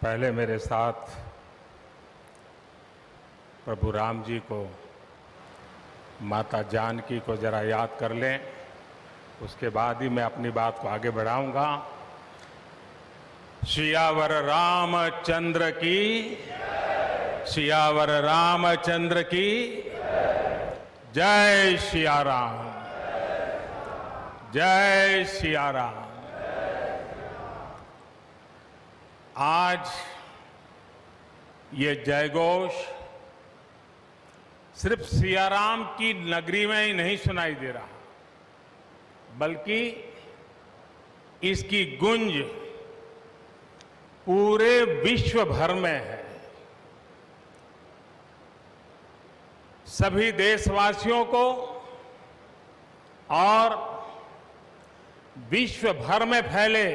पहले मेरे साथ प्रभु राम जी को, माता जानकी को जरा याद कर लें, उसके बाद ही मैं अपनी बात को आगे बढ़ाऊंगा। सियावर रामचंद्र की, सियावर रामचंद्र की जय सिया राम, जय सिया राम। आज ये जयघोष सिर्फ सियाराम की नगरी में ही नहीं सुनाई दे रहा, बल्कि इसकी गूंज पूरे विश्व भर में है। सभी देशवासियों को और विश्व भर में फैले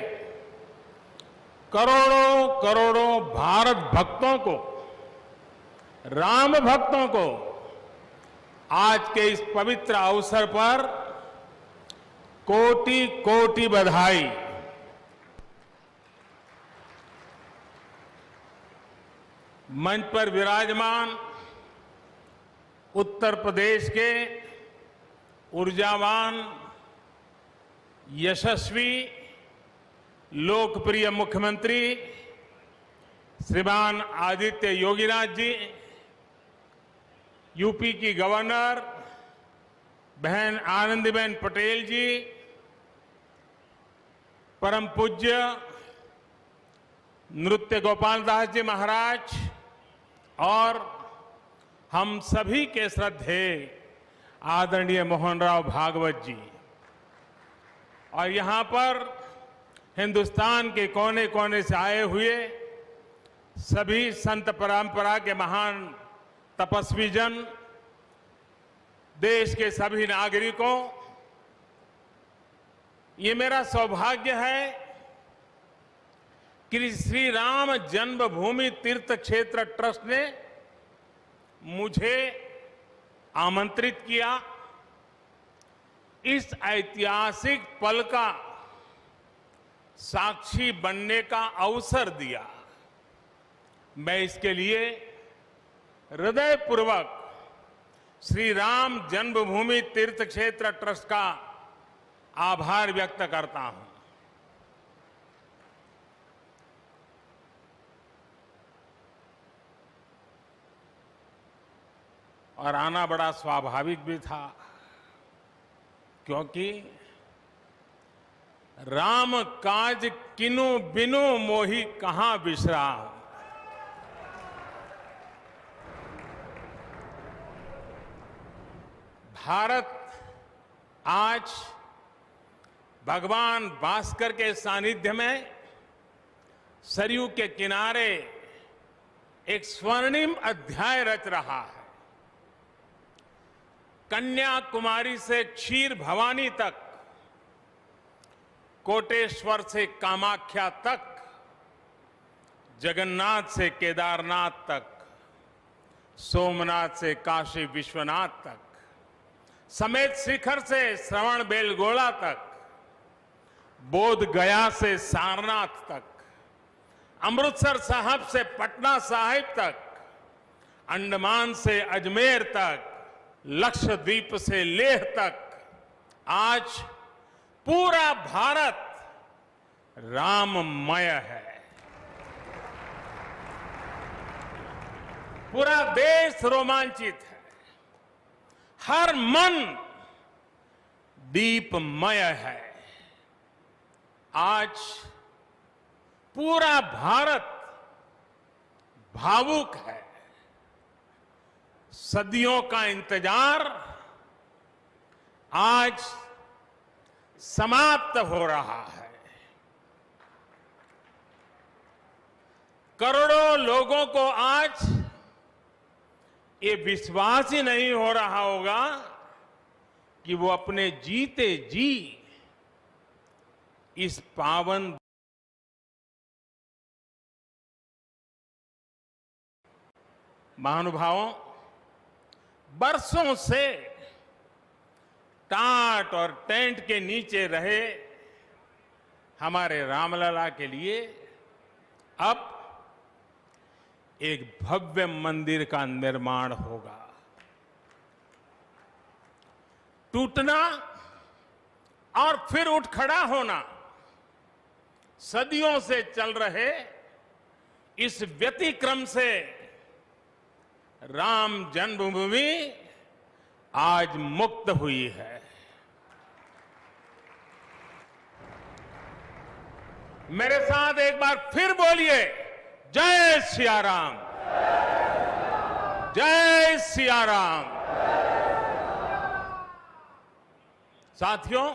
करोड़ों करोड़ों भारत भक्तों को, राम भक्तों को आज के इस पवित्र अवसर पर कोटि कोटि बधाई। मंच पर विराजमान उत्तर प्रदेश के ऊर्जावान, यशस्वी, लोकप्रिय मुख्यमंत्री श्रीमान आदित्य योगीनाथ जी, यूपी की गवर्नर बहन आनंदीबेन पटेल जी, परम पूज्य नृत्य गोपाल दास जी महाराज और हम सभी के श्रद्धेय आदरणीय मोहनराव भागवत जी, और यहां पर हिंदुस्तान के कोने कोने से आए हुए सभी संत परंपरा के महान तपस्वी जन, देश के सभी नागरिकों, ये मेरा सौभाग्य है कि श्री राम जन्मभूमि तीर्थ क्षेत्र ट्रस्ट ने मुझे आमंत्रित किया, इस ऐतिहासिक पल का साक्षी बनने का अवसर दिया। मैं इसके लिए हृदयपूर्वक श्री राम जन्मभूमि तीर्थ क्षेत्र ट्रस्ट का आभार व्यक्त करता हूं। और आना बड़ा स्वाभाविक भी था, क्योंकि राम काज किनु बिनु मोहि कहां बिसरा। भारत आज भगवान भास्कर के सानिध्य में सरयू के किनारे एक स्वर्णिम अध्याय रच रहा है। कन्याकुमारी से क्षीर भवानी तक, कोटेश्वर से कामाख्या तक, जगन्नाथ से केदारनाथ तक, सोमनाथ से काशी विश्वनाथ तक, समेत शिखर से श्रवण बेलगोला तक, बोध गया से सारनाथ तक, अमृतसर साहब से पटना साहिब तक, अंडमान से अजमेर तक, लक्षद्वीप से लेह तक, आज पूरा भारत राममय है। पूरा देश रोमांचित है, हर मन दीपमय है। आज पूरा भारत भावुक है। सदियों का इंतजार आज समाप्त हो रहा है। करोड़ों लोगों को आज ये विश्वास ही नहीं हो रहा होगा कि वो अपने जीते जी इस पावन महानुभावों, बरसों से टाट और टेंट के नीचे रहे हमारे रामलला के लिए अब एक भव्य मंदिर का निर्माण होगा। टूटना और फिर उठ खड़ा होना, सदियों से चल रहे इस व्यतिक्रम से राम जन्मभूमि आज मुक्त हुई है। मेरे साथ एक बार फिर बोलिए, जय सिया राम, जय सिया राम। साथियों,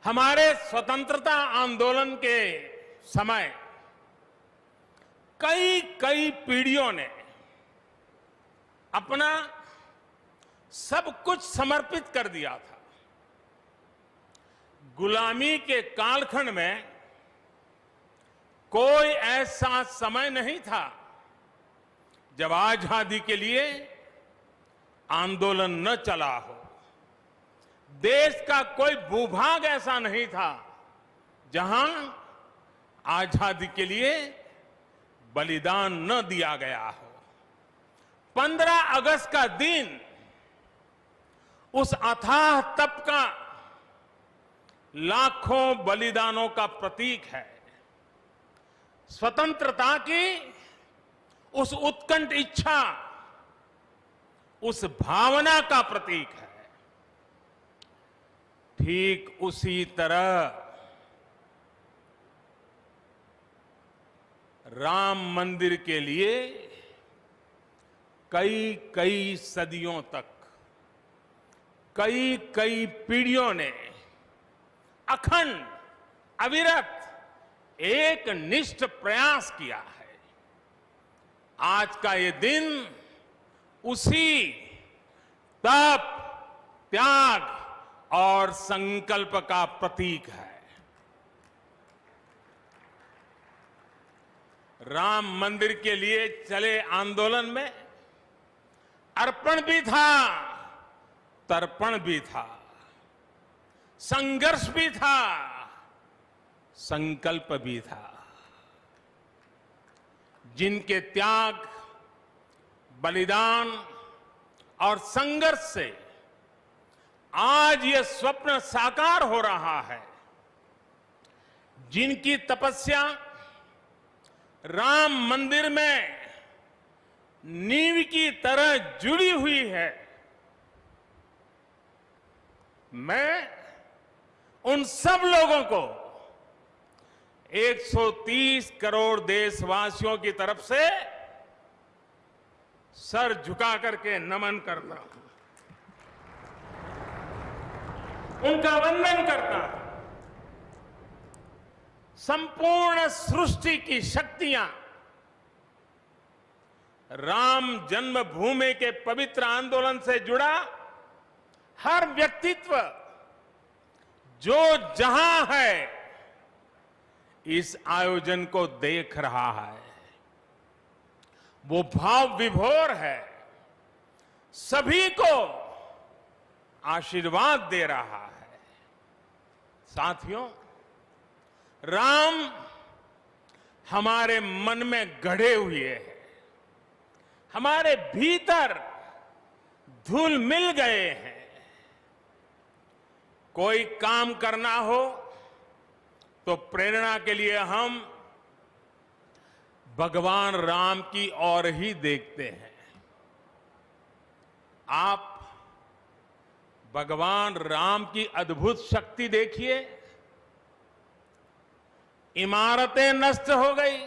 हमारे स्वतंत्रता आंदोलन के समय कई पीढ़ियों ने अपना सब कुछ समर्पित कर दिया था। गुलामी के कालखंड में कोई ऐसा समय नहीं था जब आजादी के लिए आंदोलन न चला हो। देश का कोई भूभाग ऐसा नहीं था जहां आजादी के लिए बलिदान न दिया गया हो। 15 अगस्त का दिन उस अथाह तप का, लाखों बलिदानों का प्रतीक है। स्वतंत्रता की उस उत्कंठ इच्छा, उस भावना का प्रतीक है। ठीक उसी तरह राम मंदिर के लिए कई सदियों तक, कई पीढ़ियों ने अखंड, अविरत एक निष्ठ प्रयास किया है। आज का ये दिन उसी तप, त्याग और संकल्प का प्रतीक है। राम मंदिर के लिए चले आंदोलन में अर्पण भी था, तर्पण भी था, संघर्ष भी था, संकल्प भी था। जिनके त्याग, बलिदान और संघर्ष से आज ये स्वप्न साकार हो रहा है, जिनकी तपस्या राम मंदिर में नींव की तरह जुड़ी हुई है, मैं उन सब लोगों को 130 करोड़ देशवासियों की तरफ से सर झुका करके नमन करता हूं, उनका वंदन करता हूं। संपूर्ण सृष्टि की शक्तियां राम जन्मभूमि के पवित्र आंदोलन से जुड़ा हर व्यक्तित्व जो जहां है इस आयोजन को देख रहा है, वो भाव विभोर है, सभी को आशीर्वाद दे रहा है। साथियों, राम हमारे मन में गढ़े हुए हैं, हमारे भीतर धुल मिल गए हैं। कोई काम करना हो तो प्रेरणा के लिए हम भगवान राम की ओर ही देखते हैं। आप भगवान राम की अद्भुत शक्ति देखिए। इमारतें नष्ट हो गई,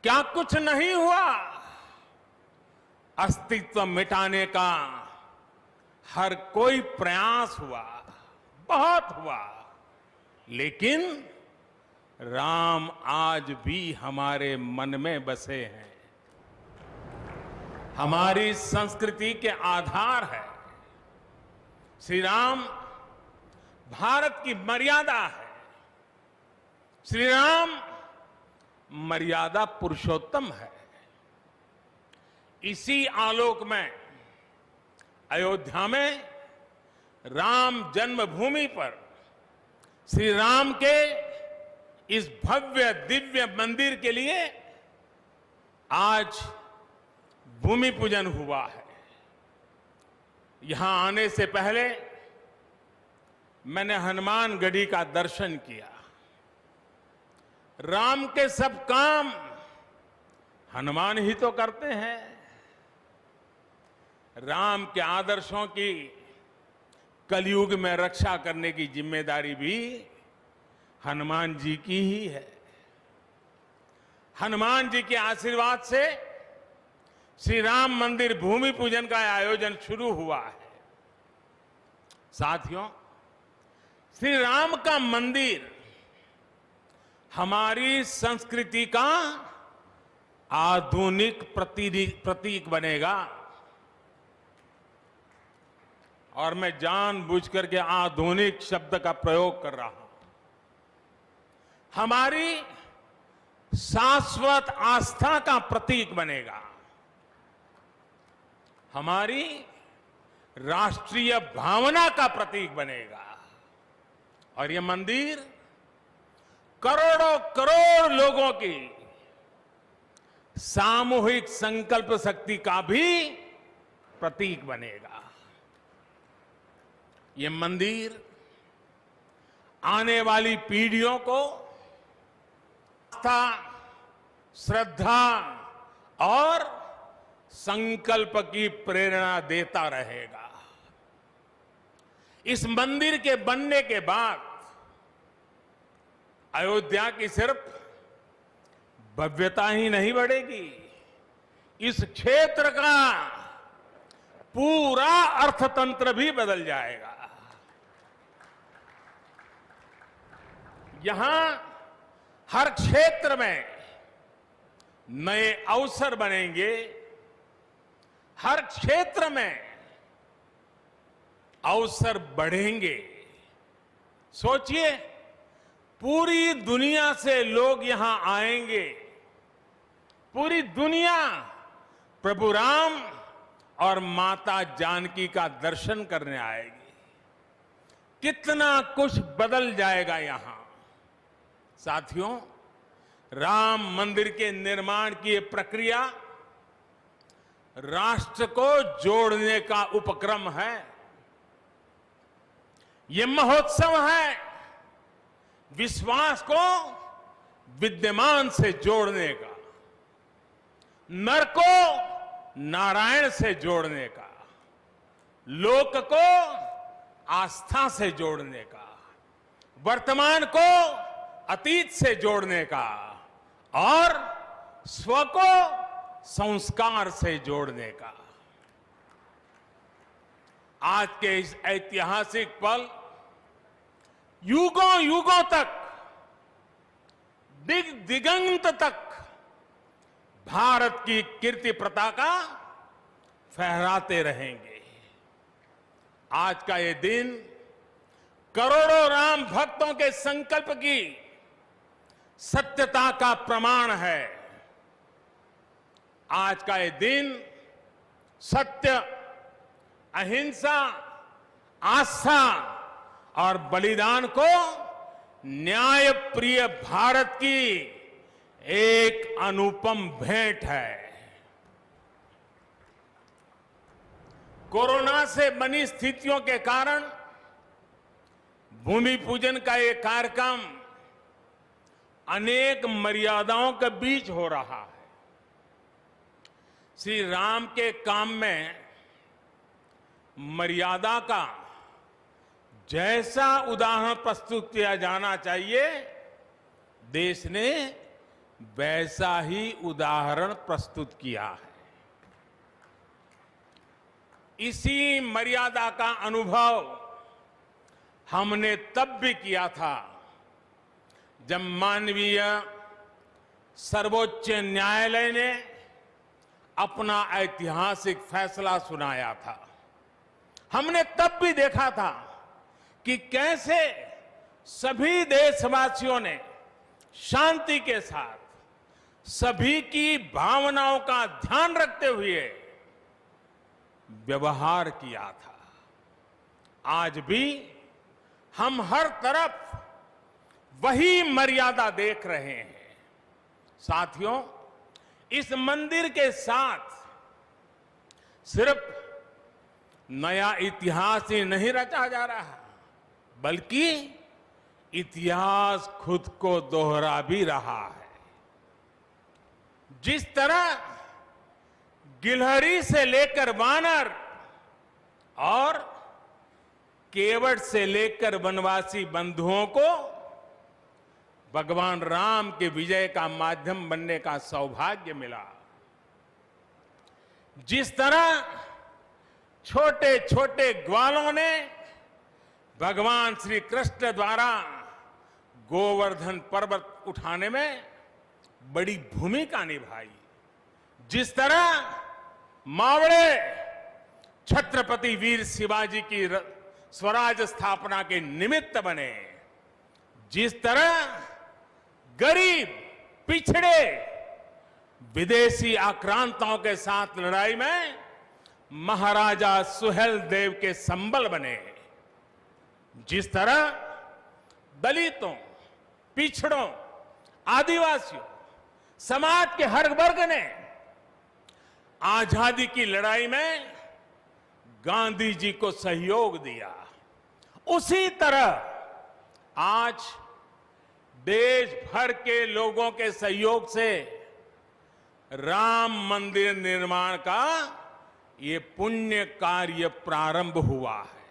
क्या कुछ नहीं हुआ? अस्तित्व मिटाने का हर कोई प्रयास हुआ, बहुत हुआ, लेकिन राम आज भी हमारे मन में बसे हैं, हमारी संस्कृति के आधार है। श्री राम भारत की मर्यादा है। श्री राम मर्यादा पुरुषोत्तम है। इसी आलोक में अयोध्या में राम जन्मभूमि पर श्री राम के इस भव्य दिव्य मंदिर के लिए आज भूमि पूजन हुआ है। यहां आने से पहले मैंने हनुमानगढ़ी का दर्शन किया। राम के सब काम हनुमान ही तो करते हैं। राम के आदर्शों की कलयुग में रक्षा करने की जिम्मेदारी भी हनुमान जी की ही है। हनुमान जी के आशीर्वाद से श्री राम मंदिर भूमि पूजन का आयोजन शुरू हुआ है। साथियों, श्री राम का मंदिर हमारी संस्कृति का आधुनिक प्रतीक बनेगा। और मैं जानबूझकर के आधुनिक शब्द का प्रयोग कर रहा हूं। हमारी शाश्वत आस्था का प्रतीक बनेगा। हमारी राष्ट्रीय भावना का प्रतीक बनेगा। और यह मंदिर करोड़ों करोड़ लोगों की सामूहिक संकल्प शक्ति का भी प्रतीक बनेगा। ये मंदिर आने वाली पीढ़ियों को आस्था, श्रद्धा और संकल्प की प्रेरणा देता रहेगा। इस मंदिर के बनने के बाद अयोध्या की सिर्फ भव्यता ही नहीं बढ़ेगी, इस क्षेत्र का पूरा अर्थतंत्र भी बदल जाएगा। यहां हर क्षेत्र में नए अवसर बनेंगे। हर क्षेत्र में अवसर बढ़ेंगे। सोचिए, पूरी दुनिया से लोग यहां आएंगे। पूरी दुनिया प्रभु राम और माता जानकी का दर्शन करने आएगी। कितना कुछ बदल जाएगा यहां। साथियों, राम मंदिर के निर्माण की ये प्रक्रिया राष्ट्र को जोड़ने का उपक्रम है। ये महोत्सव है विश्वास को विद्यमान से जोड़ने का, नर को नारायण से जोड़ने का, लोक को आस्था से जोड़ने का, वर्तमान को अतीत से जोड़ने का और स्व को संस्कार से जोड़ने का। आज के इस ऐतिहासिक पल युगों युगों तक, दिगंत तक भारत की कीर्ति पताका फहराते रहेंगे। आज का ये दिन करोड़ों राम भक्तों के संकल्प की सत्यता का प्रमाण है। आज का ये दिन सत्य, अहिंसा, आस्था और बलिदान को न्याय प्रिय भारत की एक अनुपम भेंट है। कोरोना से बनी स्थितियों के कारण भूमि पूजन का ये कार्यक्रम अनेक मर्यादाओं के बीच हो रहा है। श्री राम के काम में मर्यादा का जैसा उदाहरण प्रस्तुत किया जाना चाहिए, देश ने वैसा ही उदाहरण प्रस्तुत किया है। इसी मर्यादा का अनुभव हमने तब भी किया था जब मानवीय सर्वोच्च न्यायालय ने अपना ऐतिहासिक फैसला सुनाया था। हमने तब भी देखा था कि कैसे सभी देशवासियों ने शांति के साथ सभी की भावनाओं का ध्यान रखते हुए व्यवहार किया था। आज भी हम हर तरफ वही मर्यादा देख रहे हैं। साथियों, इस मंदिर के साथ सिर्फ नया इतिहास ही नहीं रचा जा रहा, बल्कि इतिहास खुद को दोहरा भी रहा है। जिस तरह गिलहरी से लेकर वानर और केवट से लेकर वनवासी बंधुओं को भगवान राम के विजय का माध्यम बनने का सौभाग्य मिला, जिस तरह छोटे छोटे ग्वालों ने भगवान श्री कृष्ण द्वारा गोवर्धन पर्वत उठाने में बड़ी भूमिका निभाई, जिस तरह मावड़े छत्रपति वीर शिवाजी की स्वराज स्थापना के निमित्त बने, जिस तरह गरीब पिछड़े विदेशी आक्रांताओं के साथ लड़ाई में महाराजा सुहेल देव के संबल बने, जिस तरह दलितों, पिछड़ों, आदिवासियों, समाज के हर वर्ग ने आजादी की लड़ाई में गांधी जी को सहयोग दिया, उसी तरह आज देश भर के लोगों के सहयोग से राम मंदिर निर्माण का ये पुण्य कार्य प्रारंभ हुआ है।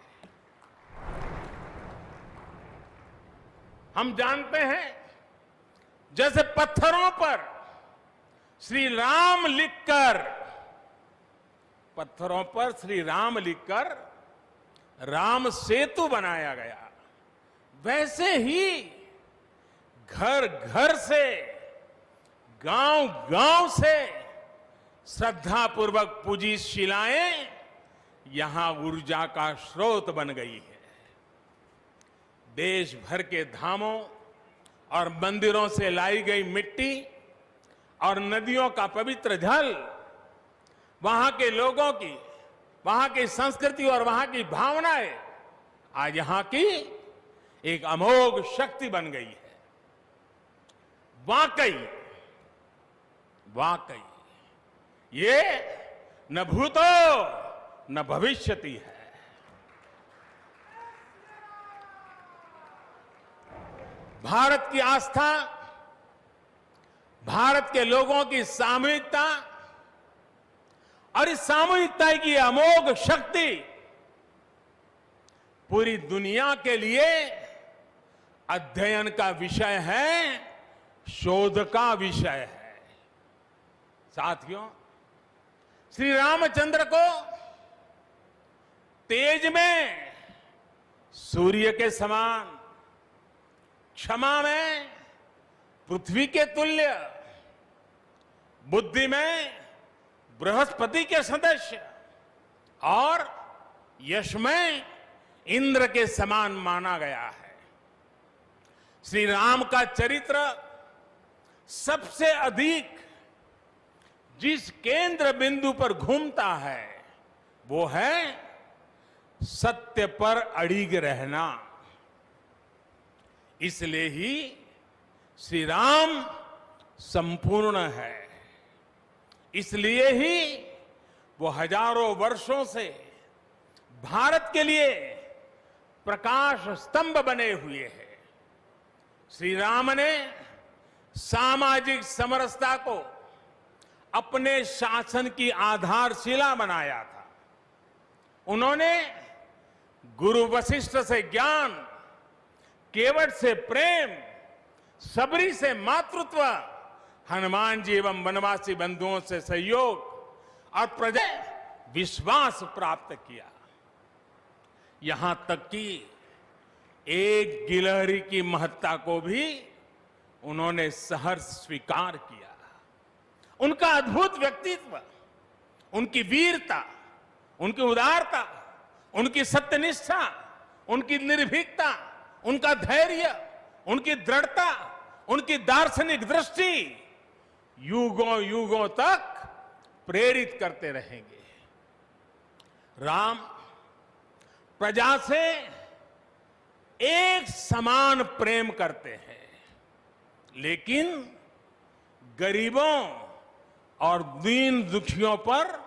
हम जानते हैं, जैसे पत्थरों पर श्री राम लिखकर राम सेतु बनाया गया, वैसे ही घर घर से, गांव गांव से श्रद्धापूर्वक पूजी शिलाएं यहां ऊर्जा का स्रोत बन गई है। देश भर के धामों और मंदिरों से लाई गई मिट्टी और नदियों का पवित्र जल वहां के लोगों की, वहां की संस्कृति और वहां की भावनाएं आज यहां की एक अमोघ शक्ति बन गई है। वाकई ये न भूतो न भविष्यति है। भारत की आस्था, भारत के लोगों की सामूहिकता और इस सामूहिकता की अमोघ शक्ति पूरी दुनिया के लिए अध्ययन का विषय है, शोध का विषय है। साथियों, श्री रामचंद्र को तेज में सूर्य के समान, क्षमा में पृथ्वी के तुल्य, बुद्धि में बृहस्पति के सदस्य और यश में इंद्र के समान माना गया है। श्री राम का चरित्र सबसे अधिक जिस केंद्र बिंदु पर घूमता है वो है सत्य पर अड़िग रहना। इसलिए ही श्री राम संपूर्ण है, इसलिए ही वो हजारों वर्षों से भारत के लिए प्रकाश स्तंभ बने हुए हैं। श्री राम ने सामाजिक समरसता को अपने शासन की आधारशिला बनाया था। उन्होंने गुरु वशिष्ठ से ज्ञान, केवट से प्रेम, सबरी से मातृत्व, हनुमान जी एवं वनवासी बंधुओं से सहयोग और प्रजा विश्वास प्राप्त किया। यहां तक कि एक गिलहरी की महत्ता को भी उन्होंने सहर्ष स्वीकार किया। उनका अद्भुत व्यक्तित्व, उनकी वीरता, उनकी उदारता, उनकी सत्यनिष्ठा, उनकी निर्भीकता, उनका धैर्य, उनकी दृढ़ता, उनकी दार्शनिक दृष्टि युगों युगों तक प्रेरित करते रहेंगे। राम प्रजा से एक समान प्रेम करते हैं, लेकिन गरीबों और दीन दुखियों पर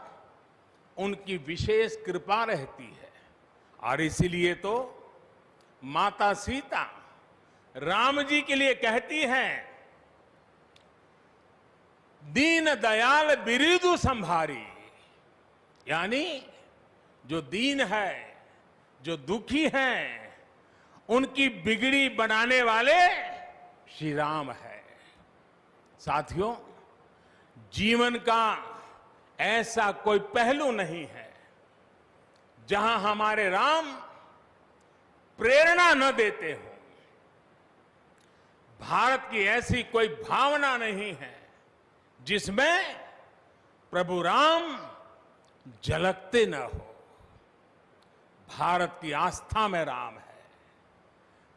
उनकी विशेष कृपा रहती है। और इसीलिए तो माता सीता राम जी के लिए कहती हैं, दीन दयाल बिरिदु संभारी, यानी जो दीन है, जो दुखी हैं, उनकी बिगड़ी बनाने वाले श्री राम है। साथियों, जीवन का ऐसा कोई पहलू नहीं है जहां हमारे राम प्रेरणा न देते हो। भारत की ऐसी कोई भावना नहीं है जिसमें प्रभु राम झलकते न हो। भारत की आस्था में राम है,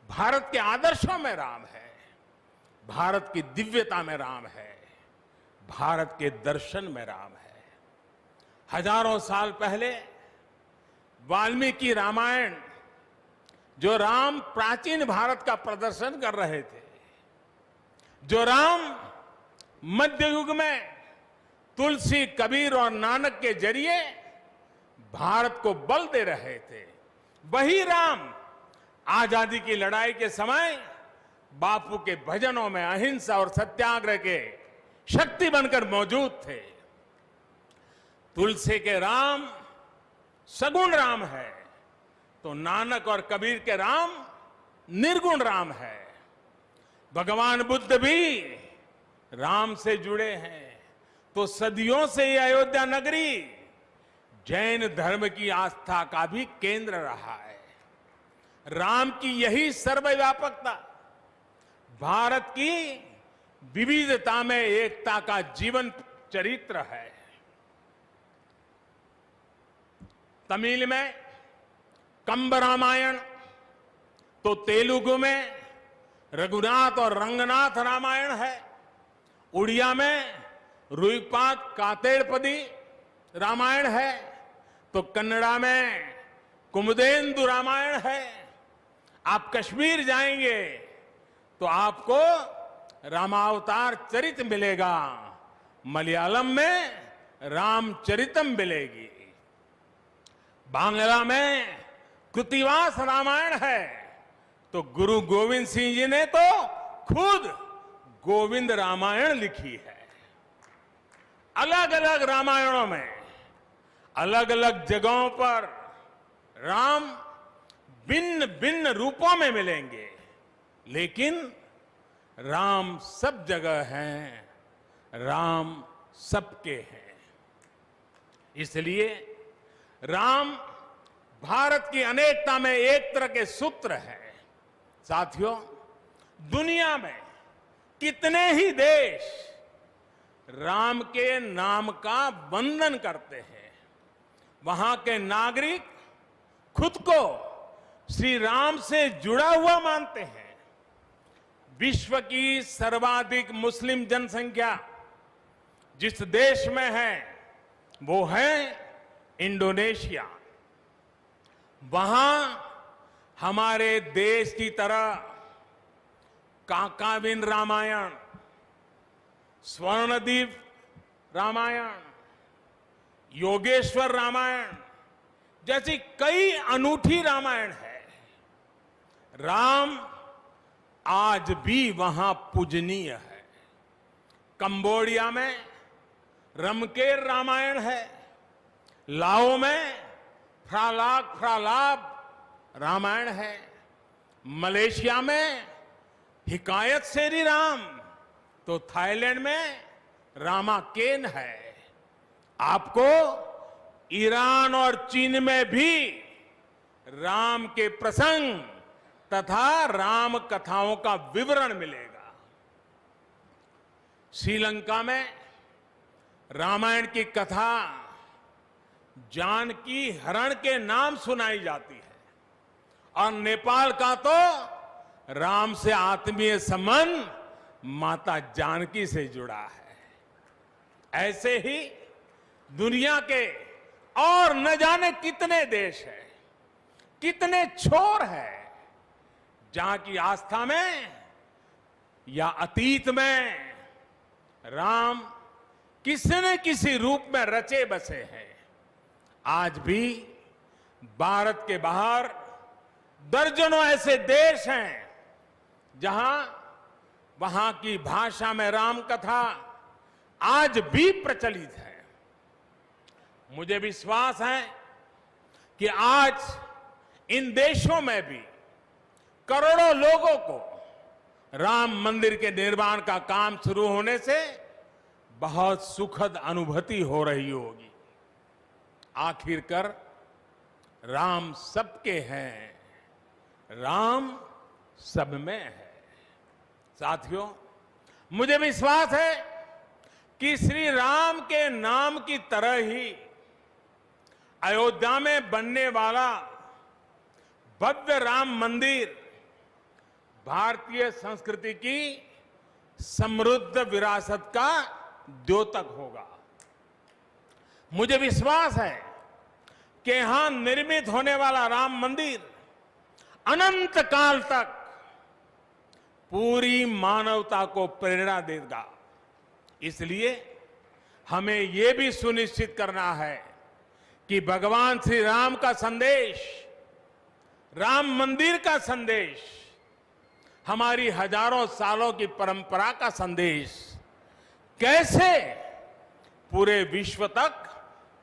भारत के आदर्शों में राम है, भारत की दिव्यता में राम है, भारत के दर्शन में राम है। हजारों साल पहले वाल्मीकि रामायण, जो राम प्राचीन भारत का प्रदर्शन कर रहे थे, जो राम मध्य युग में तुलसी, कबीर और नानक के जरिए भारत को बल दे रहे थे, वही राम आजादी की लड़ाई के समय बापू के भजनों में अहिंसा और सत्याग्रह के शक्ति बनकर मौजूद थे। तुलसी के राम सगुण राम है, तो नानक और कबीर के राम निर्गुण राम है। भगवान बुद्ध भी राम से जुड़े हैं, तो सदियों से ये अयोध्या नगरी जैन धर्म की आस्था का भी केंद्र रहा है। राम की यही सर्वव्यापकता भारत की विविधता में एकता का जीवन चरित्र है। तमिल में कंब रामायण, तो तेलुगु में रघुनाथ और रंगनाथ रामायण है। उड़िया में रुईपात कातेड़पदी रामायण है, तो कन्नड़ा में कुमुदेंदु रामायण है। आप कश्मीर जाएंगे तो आपको रामावतार चरित मिलेगा, मलयालम में रामचरितम मिलेगी, बांग्ला में कृतिवास रामायण है, तो गुरु गोविंद सिंह जी ने तो खुद गोविंद रामायण लिखी है। अलग अलग रामायणों में अलग अलग जगहों पर राम भिन्न भिन्न रूपों में मिलेंगे, लेकिन राम सब जगह हैं, राम सबके हैं। इसलिए राम भारत की अनेकता में एक तरह के सूत्र है। साथियों, दुनिया में कितने ही देश राम के नाम का वंदन करते हैं, वहां के नागरिक खुद को श्री राम से जुड़ा हुआ मानते हैं। विश्व की सर्वाधिक मुस्लिम जनसंख्या जिस देश में है वो है इंडोनेशिया। वहां हमारे देश की तरह काकाविन रामायण, स्वर्णदीप रामायण, योगेश्वर रामायण जैसी कई अनूठी रामायण है। राम आज भी वहां पूजनीय है। कंबोडिया में रमकेर रामायण है, लाओ में फ्रालाब रामायण है, मलेशिया में हिकायत शेरी राम, तो थाईलैंड में रामाकेन है। आपको ईरान और चीन में भी राम के प्रसंग तथा राम कथाओं का विवरण मिलेगा। श्रीलंका में रामायण की कथा जानकी हरण के नाम सुनाई जाती है, और नेपाल का तो राम से आत्मीय संबंध माता जानकी से जुड़ा है। ऐसे ही दुनिया के और न जाने कितने देश हैं, कितने छोर हैं, जहां की आस्था में या अतीत में राम किसी न किसी रूप में रचे बसे हैं, आज भी भारत के बाहर दर्जनों ऐसे देश हैं जहां वहां की भाषा में राम कथा आज भी प्रचलित है। मुझे विश्वास है कि आज इन देशों में भी करोड़ों लोगों को राम मंदिर के निर्माण का काम शुरू होने से बहुत सुखद अनुभूति हो रही होगी। आखिरकार राम सबके हैं, राम सब में है। साथियों, मुझे विश्वास है कि श्री राम के नाम की तरह ही अयोध्या में बनने वाला भव्य राम मंदिर भारतीय संस्कृति की समृद्ध विरासत का द्योतक होगा। मुझे विश्वास है कि यहां निर्मित होने वाला राम मंदिर अनंत काल तक पूरी मानवता को प्रेरणा देगा। इसलिए हमें यह भी सुनिश्चित करना है कि भगवान श्री राम का संदेश, राम मंदिर का संदेश, हमारी हजारों सालों की परंपरा का संदेश कैसे पूरे विश्व तक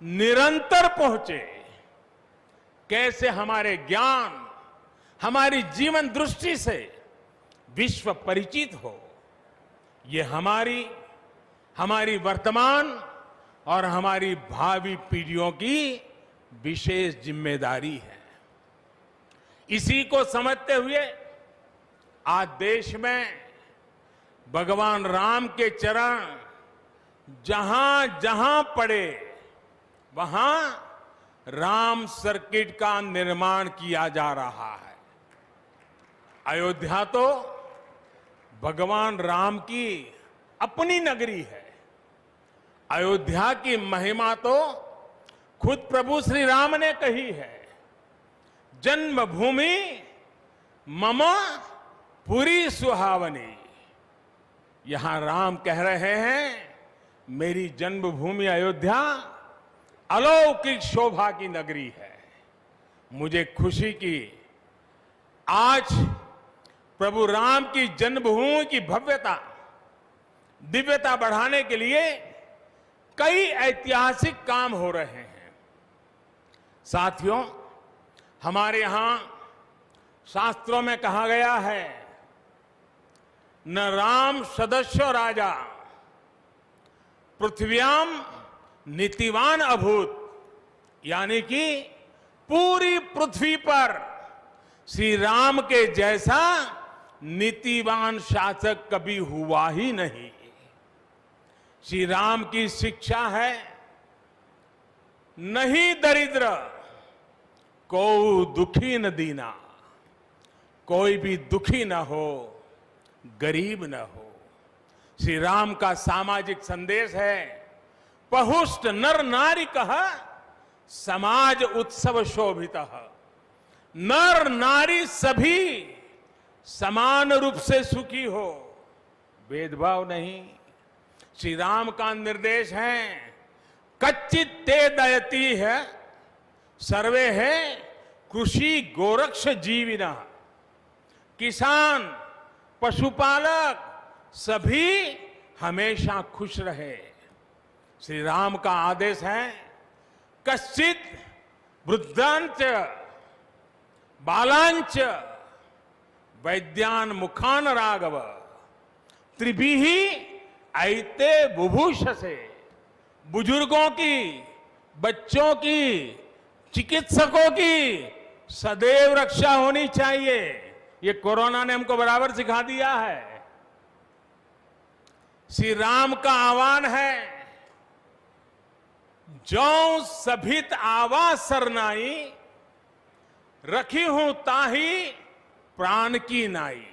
निरंतर पहुंचे, कैसे हमारे ज्ञान, हमारी जीवन दृष्टि से विश्व परिचित हो, ये हमारी वर्तमान और हमारी भावी पीढ़ियों की विशेष जिम्मेदारी है। इसी को समझते हुए आज देश में भगवान राम के चरण जहां जहां पड़े वहां राम सर्किट का निर्माण किया जा रहा है। अयोध्या तो भगवान राम की अपनी नगरी है। अयोध्या की महिमा तो खुद प्रभु श्री राम ने कही है, जन्मभूमि मम पुरी सुहावनी। यहां राम कह रहे हैं, मेरी जन्मभूमि अयोध्या अलौकिक शोभा की नगरी है। मुझे खुशी की आज प्रभु राम की जन्मभूमि की भव्यता, दिव्यता बढ़ाने के लिए कई ऐतिहासिक काम हो रहे हैं। साथियों, हमारे यहां शास्त्रों में कहा गया है, न राम सदस्यो राजा पृथ्व्याम नीतिवान अभूत, यानी कि पूरी पृथ्वी पर श्री राम के जैसा नीतिवान शासक कभी हुआ ही नहीं। श्री राम की शिक्षा है, नहीं दरिद्र को दुखी न दीना, कोई भी दुखी न हो, गरीब न हो। श्री राम का सामाजिक संदेश है, पहुष्ट नर नारी कह समाज उत्सव शोभित। नर नारी सभी समान रूप से सुखी हो, भेदभाव नहीं। श्री राम का निर्देश है, कच्चित ते दयती है सर्वे है कृषि गोरक्ष जीविना। किसान, पशुपालक सभी हमेशा खुश रहे। श्री राम का आदेश है, कश्चित वृद्धांच बालांच वैद्यान मुखान राघव त्रिभिहि ऐते बुभूषसे। बुजुर्गों की, बच्चों की, चिकित्सकों की सदैव रक्षा होनी चाहिए। ये कोरोना ने हमको बराबर सिखा दिया है। श्री राम का आह्वान है, जो सभित आवा सरनाई रखी हूं ताही प्राण की नाई।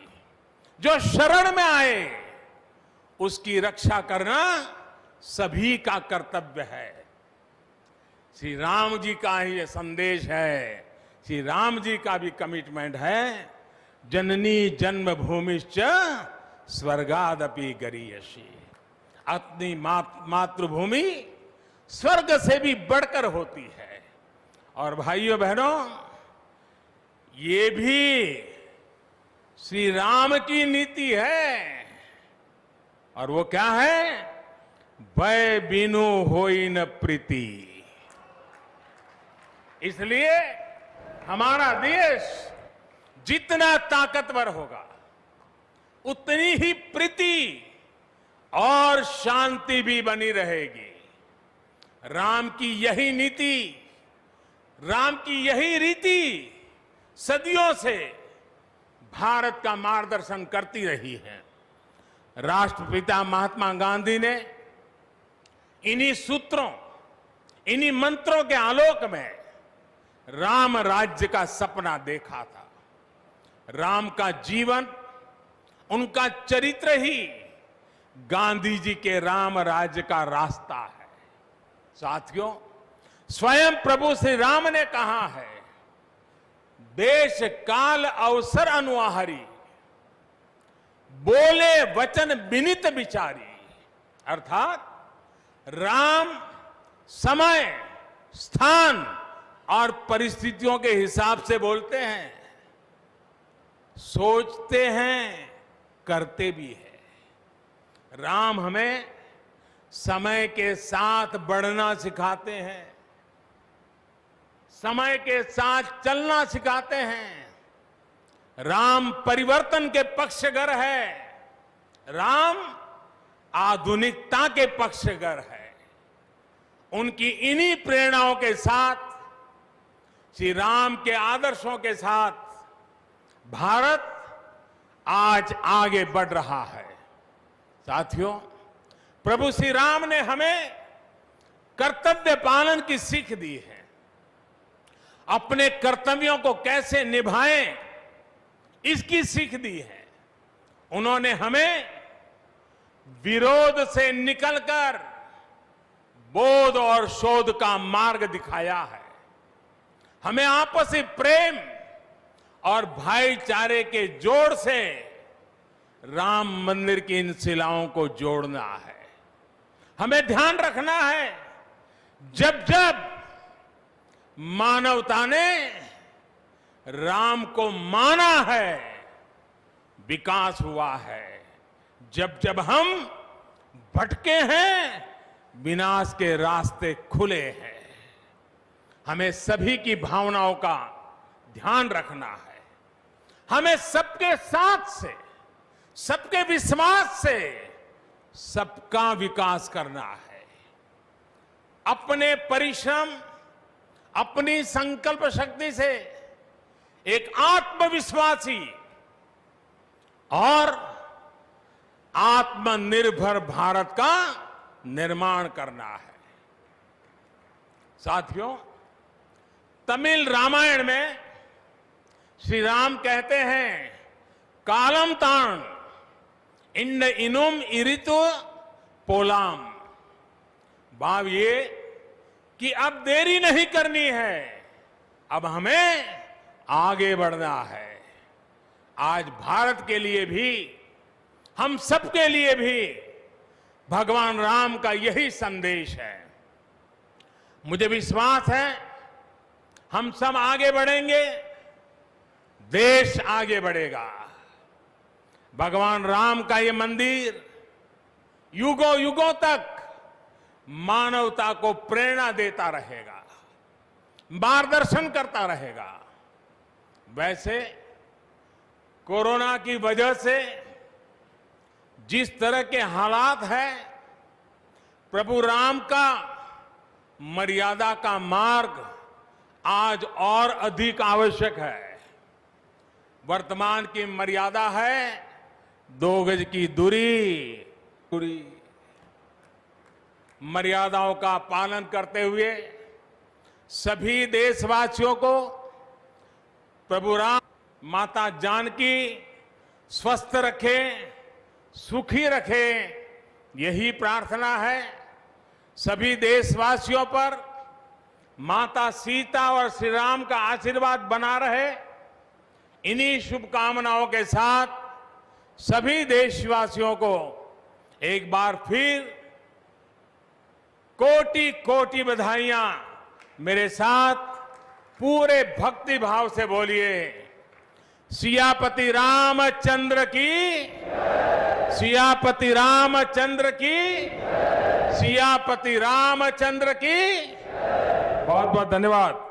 जो शरण में आए उसकी रक्षा करना सभी का कर्तव्य है। श्री राम जी का ही ये संदेश है, श्री राम जी का भी कमिटमेंट है। जननी जन्मभूमिश्च स्वर्गादपि गरीयसी। अपनी मातृभूमि स्वर्ग से भी बढ़कर होती है। और भाइयों बहनों, ये भी श्री राम की नीति है। और वो क्या है? भय बिनु होई न प्रीति। इसलिए हमारा देश जितना ताकतवर होगा, उतनी ही प्रीति और शांति भी बनी रहेगी। राम की यही नीति, राम की यही रीति सदियों से भारत का मार्गदर्शन करती रही है। राष्ट्रपिता महात्मा गांधी ने इन्हीं सूत्रों, इन्हीं मंत्रों के आलोक में राम राज्य का सपना देखा था। राम का जीवन, उनका चरित्र ही गांधी जी के राम राज्य का रास्ता है। साथियों, स्वयं प्रभु श्री राम ने कहा है, देश काल अवसर अनुआहारी, बोले वचन विनित विचारी। अर्थात राम समय, स्थान और परिस्थितियों के हिसाब से बोलते हैं, सोचते हैं, करते भी है। राम हमें समय के साथ बढ़ना सिखाते हैं, समय के साथ चलना सिखाते हैं। राम परिवर्तन के पक्षगर है, राम आधुनिकता के पक्षगर है। उनकी इन्हीं प्रेरणाओं के साथ, श्री राम के आदर्शों के साथ भारत आज आगे बढ़ रहा है। साथियों, प्रभु श्री राम ने हमें कर्तव्य पालन की सीख दी है। अपने कर्तव्यों को कैसे निभाएं, इसकी सीख दी है। उन्होंने हमें विरोध से निकलकर बोध और शोध का मार्ग दिखाया है। हमें आपसी प्रेम और भाईचारे के जोड़ से राम मंदिर की इन शिलाओं को जोड़ना है। हमें ध्यान रखना है, जब जब मानवता ने राम को माना है, विकास हुआ है। जब जब हम भटके हैं, विनाश के रास्ते खुले हैं। हमें सभी की भावनाओं का ध्यान रखना है। हमें सबके साथ से, सबके विश्वास से सबका विकास करना है। अपने परिश्रम, अपनी संकल्प शक्ति से एक आत्मविश्वासी और आत्मनिर्भर भारत का निर्माण करना है। साथियों, तमिल रामायण में श्री राम कहते हैं, कालम ताण इंड इनुम इरितु पोलाम। भाव ये कि अब देरी नहीं करनी है, अब हमें आगे बढ़ना है। आज भारत के लिए भी, हम सबके लिए भी भगवान राम का यही संदेश है। मुझे विश्वास है, हम सब आगे बढ़ेंगे, देश आगे बढ़ेगा। भगवान राम का ये मंदिर युगों युगों तक मानवता को प्रेरणा देता रहेगा, मार्गदर्शन करता रहेगा। वैसे कोरोना की वजह से जिस तरह के हालात हैं, प्रभु राम का मर्यादा का मार्ग आज और अधिक आवश्यक है। वर्तमान की मर्यादा है 2 गज की दूरी। मर्यादाओं का पालन करते हुए सभी देशवासियों को प्रभु राम, माता जानकी स्वस्थ रखें, सुखी रखें, यही प्रार्थना है। सभी देशवासियों पर माता सीता और श्री राम का आशीर्वाद बना रहे, इन्हीं शुभकामनाओं के साथ सभी देशवासियों को एक बार फिर कोटि कोटि बधाइयां। मेरे साथ पूरे भक्ति भाव से बोलिए, सियापति रामचंद्र की, सियापति रामचंद्र की, सियापति रामचंद्र की। बहुत बहुत धन्यवाद।